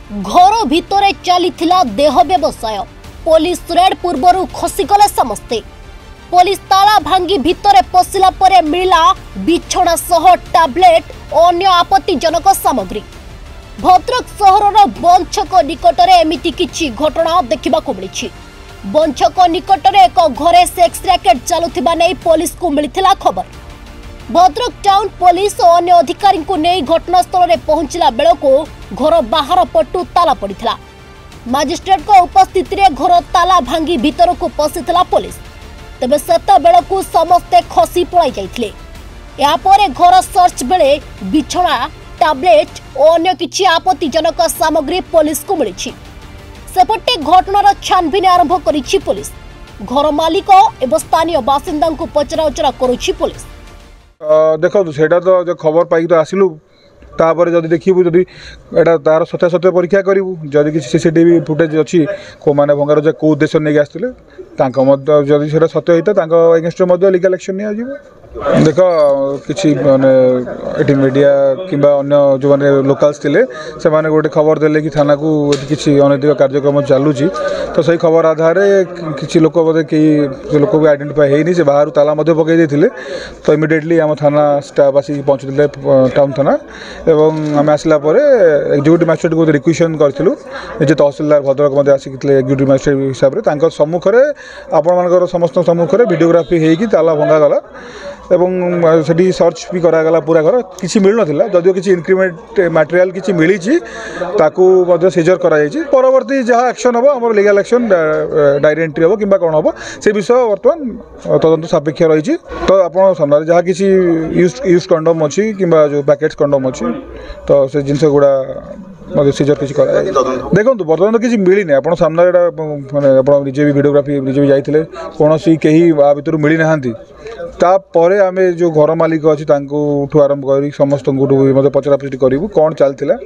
घर भितरे चलीथिला देह व्यवसाय पुलिस रेड पूर्वरु खसीगले समस्ते। पुलिस ताला भांगी भितरे पशिला परे मिला बिछड़ा सह टैबलेट और अन्य आपत्तिजनक सामग्री। भद्रक सहरर बंछक निकटरे एमिति किछि घटना देखिबाकु मिलिछि। बंछक निकटरे एक घरे सेक्स रैकेट चालुथिबा नै पुलिस को मिलिथिला खबर। भद्रक टाउन पुलिस और अन्य अधिकारी को नहीं घटनास्थल में पहुंचला बेलको घर बाहर पटु ताला पड़िथिला। मजिस्ट्रेट को उपस्थिति रे घर ताला भांगी भीतर को पशिथिला पुलिस। तबे सेता बेलको समस्ते खसी पळाई जाइथिले। या परे घर सर्च बेले बिछड़ा टैबलेट और अन्य किछि आपत्तिजनक सामग्री पुलिस को मिलिछि। सेपटे घटनार छानबीन आरंभ करिछि पुलिस। घर मालिक एवं स्थानीय बासिंदा को पचराउचरा करुछि पुलिस। देखो सेटा तो जो खबर पाई तो आसिलु तापर जदि देखिबु जदि एटा तार सत्यासत्य परीक्षा करिवु जदि किसी सीसीटीवी फुटेज अछि को माने भंगार जे को उद्देश्य नै आस्थिले तांको मध्य जदि सेटा सत्य होइता तांको अगेंस्ट मध्य लीगल एक्शन नै आजिवो। देखो किछि माने एटी मीडिया किबा अन्य जो माने लोकल्स थिले से माने गोटे खबर देले कि थाना को किछि अनैतिक कार्यक्रम चालुची तो सही खबर आधार किछि लोक बोधे कि जो लोक भी आइडेंटिफाई हेनी से बाहर ताला मध्य पकई देथिले तो इमिडिएटली हम थाना स्टाफ आसी पहुंचले टाउन थाना एवं आम आसला एक्जिक्यूटिव मजिस्ट्रेट को रिक्वेशन करूँ जे तहसिलदार भद्रक मध्य आसिक एक्जिक्यूटिव मजिस्ट्रेट हिसाब से सम्मुखें आपण समस्त सम्मुखें वीडियोग्राफी होगी ताला भंगा गला एवं सेठी सर्च भी करागला पूरा घर किसी मिल ना जदिव किसी इनक्रीमेंट मटेरियल किसी मिली ताकू सीजर कराई परवर्ती जहाँ एक्शन हम आम लीगल एक्शन डायरी एंट्री हम कि कौन हम से विषय बर्तमान तदंत सापेक्ष रही तो आप सामने जहाँ किसी यूज कंडोम अच्छी कि जो पैकेट्स कंडोम अच्छी तो से जिनस गुड़ा सीजर किसी देखो बर्तमान तो किसी मिलनी आप सामने मैंने आप निजे भी वीडियोग्राफी निजे भी जाते कौन कहीं भितर मिली ना तापर आम जो घर मालिक अच्छी आरंभ कर समस्त पचरा पचरी करूँ कौन चलता।